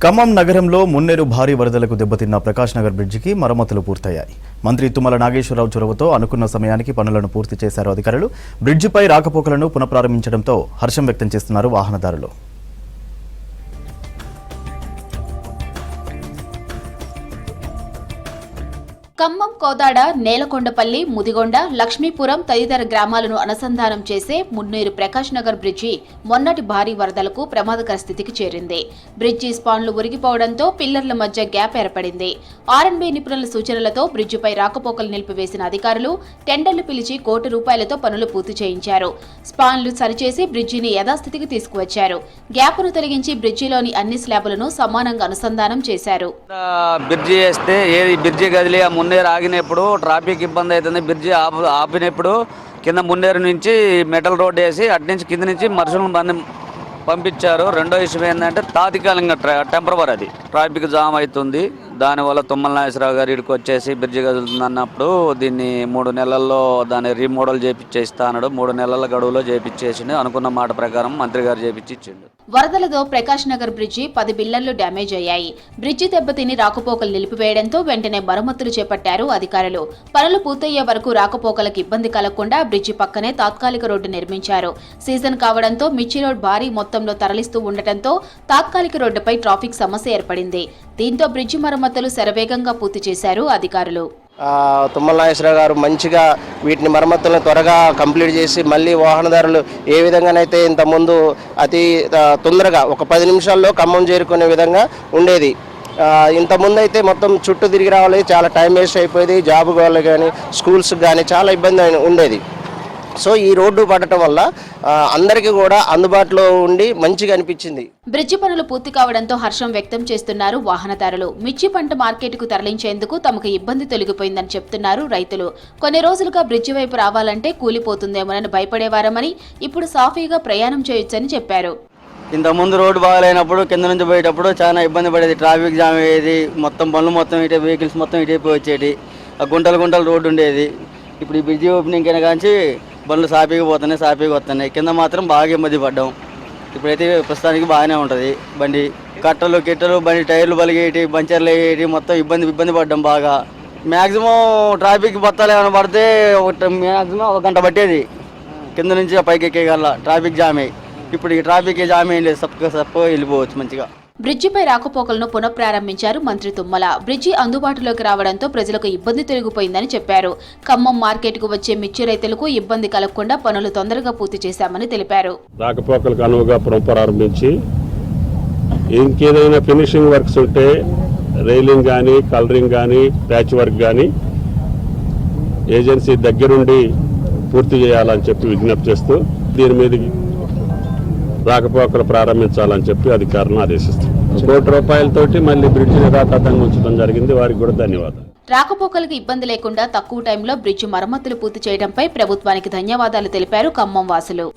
ఖమ్మం నగరంలో మున్నేరు భారీ వరదలకు దెబ్బతిన్న ప్రకాష్ నగర్ బ్రిడ్జికి మరమ్మతులు పూర్తయ్యాయి. మంత్రి తుమ్మల నాగేశ్వరరావు చొరవతో అనుకున్న సమయానికి పనులను పూర్తి చేశారు అధికారులు. బ్రిడ్జిపై రాకపోకలను పునఃప్రారంభించడంతో హర్షం వ్యక్తం చేస్తున్నారు వాహనదారులు. ఖమ్మం, కోదాడ, నేలకొండపల్లి, ముదిగొండ, లక్ష్మీపురం తదితర గ్రామాలను అనుసంధానం చేసే మున్నేరు ప్రకాష్ నగర్ బ్రిడ్జి మొన్నటి భారీ వరదలకు ప్రమాదకర స్థితికి చేరింది. బ్రిడ్జి స్పాన్లు ఉరిగిపోవడంతో పిల్లర్ల మధ్య గ్యాప్ ఏర్పడింది. ఆర్ఎండ్బీ నిపుణుల సూచనలతో బ్రిడ్జిపై రాకపోకలు నిలిపివేసిన అధికారులు టెండర్లు పిలిచి ₹1,00,00,000 పనులు పూర్తి చేయించారు. స్పాన్లు సరిచేసి బ్రిడ్జిని యథాస్థితికి తీసుకువచ్చారు. గ్యాప్ను తొలగించి బ్రిడ్జిలోని అన్ని స్లాబులను సమానంగా అనుసంధానం చేశారు. మున్నేరు ఆగినప్పుడు ట్రాఫిక్ ఇబ్బంది అవుతుంది. బ్రిడ్జి ఆపినప్పుడు కింద మున్నేరు నుంచి మెటల్ రోడ్ వేసి అటు నుంచి కింద నుంచి మనుషులను పంపించారు. రెండో విషయం ఏంటంటే తాత్కాలికంగా టెంపరవరీ అది ట్రాఫిక్ జామ్ అవుతుంది. దానివల్ల తుమ్మల నాగేశ్వరరావు గారు ఇక్కడికి వచ్చేసి బ్రిడ్జి కదులుతుంది అన్నప్పుడు దీన్ని 3 నెలల్లో దాన్ని రీమోడల్ చేపిచ్చేస్తా అన్నాడు. 3 నెలల గడువులో చేపిచ్చేసిండు. అనుకున్న మాట ప్రకారం మంత్రి గారు చేపిచ్చి ఇచ్చిండు. వరదలతో ప్రకాష్ నగర్ బ్రిడ్జి 10 బిల్లర్లు డ్యామేజ్ అయ్యాయి. బ్రిడ్జి దెబ్బతిని రాకపోకలు నిలిపివేయడంతో వెంటనే మరమ్మతులు చేపట్టారు అధికారులు. పనులు పూర్తయ్యే వరకు రాకపోకలకు ఇబ్బంది కలగకుండా బ్రిడ్జి పక్కనే తాత్కాలిక రోడ్డు నిర్మించారు. సీజన్ కావడంతో మిర్చి రోడ్ భారీ మొత్తంలో తరలిస్తూ ఉండటంతో తాత్కాలిక రోడ్డుపై ట్రాఫిక్ సమస్య ఏర్పడింది. దీంతో బ్రిడ్జి మరమ్మతులు శరవేగంగా పూర్తి చేశారు అధికారులు. తుమ్మల నాగేశ్వరరావు గారు మంచిగా వీటిని మరమ్మతులను త్వరగా కంప్లీట్ చేసి మళ్ళీ వాహనదారులు ఏ విధంగానైతే ఇంతకుముందు అతి తొందరగా ఒక 10 నిమిషాల్లో ఖమ్మం చేరుకునే విధంగా ఉండేది. ఇంతకుముందు అయితే మొత్తం చుట్టూ తిరిగి రావాలి, చాలా టైం వేస్ట్ అయిపోయేది. జాబ్ వాళ్ళకి కానీ స్కూల్స్కి కానీ చాలా ఇబ్బంది ఉండేది. సో ఈ రోడ్డు పడటం వల్ల అందరికీ కూడా అందుబాటులో ఉండి మంచిగా అనిపించింది. బ్రిడ్జి పనులు పూర్తి కావడంతో హర్షం వ్యక్తం చేస్తున్నారు వాహనదారులు. మిర్చి పంట మార్కెట్కు తరలించేందుకు తమకు ఇబ్బంది తొలగిపోయిందని చెప్తున్నారు రైతులు. కొన్ని రోజులుగా బ్రిడ్జి వైపు రావాలంటే కూలిపోతుందేమోనని భయపడేవారమని ఇప్పుడు సాఫీగా ప్రయాణం చేయొచ్చని చెప్పారు. ఇంతకుముందు రోడ్డు బాగాలేనప్పుడు కింద నుంచి పోయేటప్పుడు చాలా ఇబ్బంది పడేది. ట్రాఫిక్ జామ్ అయ్యేది. మొత్తం బండ్లు మొత్తం ఇటే వెహికల్స్ మొత్తం ఇటైపోయి వచ్చేటి. గుంటలు రోడ్డు ఉండేది. ఇప్పుడు ఈ బ్రిడ్జి ఓపెనింగ్ అయినా కానీ బండ్లు సాఫీగా వస్తున్నాయి. కింద మాత్రం బాగా ఇబ్బంది పడ్డాం. ఇప్పుడైతే ప్రస్తుతానికి బాగానే ఉంటుంది. బండి కట్టలు బండి టైర్లు బలిగేటి, పంచర్లు అయ్యేటి, మొత్తం ఇబ్బంది పడ్డాం బాగా. మ్యాక్సిమం ట్రాఫిక్ బత్తాలు ఏమైనా పడితే మ్యాక్సిమం 1 గంట పట్టేది కింద నుంచి పైకి ఎక్కేగల ట్రాఫిక్ జామ్ అయ్యి. ఇప్పుడు ఈ ట్రాఫిక్ జామ్ ఏం లేదు, సప్పగా వెళ్ళిపోవచ్చు మంచిగా. బ్రిడ్జిపై రాకపోకలను పునఃప్రారంభించారు మంత్రి తుమ్మల. బ్రిడ్జి అందుబాటులోకి రావడంతో ప్రజలకు ఇబ్బంది తొలగిపోయిందని చెప్పారు. ఖమ్మం మార్కెట్కు వచ్చే మిర్చి రైతులకు ఇబ్బంది కలగకుండా పనులు తొందరగా పూర్తి చేశామని తెలిపారు. రాకపోకలకు అనువుగా పునఃప్రారంభించి ఇంకేదైనా ఫినిషింగ్ వర్క్స్ ఉంటే రైలింగ్ కానీ, కలరింగ్ కానీ, ప్యాచ్ వర్క్ కానీ ఏజెన్సీ దగ్గరుండి పూర్తి చేయాలని చెప్పి విజ్ఞప్తి చేస్తూ దీని మీద రాకపోకలు ప్రారంభించాలని చెప్పి అధికారులను ఆదేశిస్తారు. ₹1,00,00,000 మళ్ళీ బ్రిడ్జి యథాతథంగా ఉంచడం జరిగింది. వారికి కూడా ధన్యవాదాలు. రాకపోకలకు ఇబ్బంది లేకుండా తక్కువ టైంలో బ్రిడ్జి మరమ్మతులు పూర్తి చేయడంపై ప్రభుత్వానికి ధన్యవాదాలు తెలిపారు ఖమ్మం వాసులు.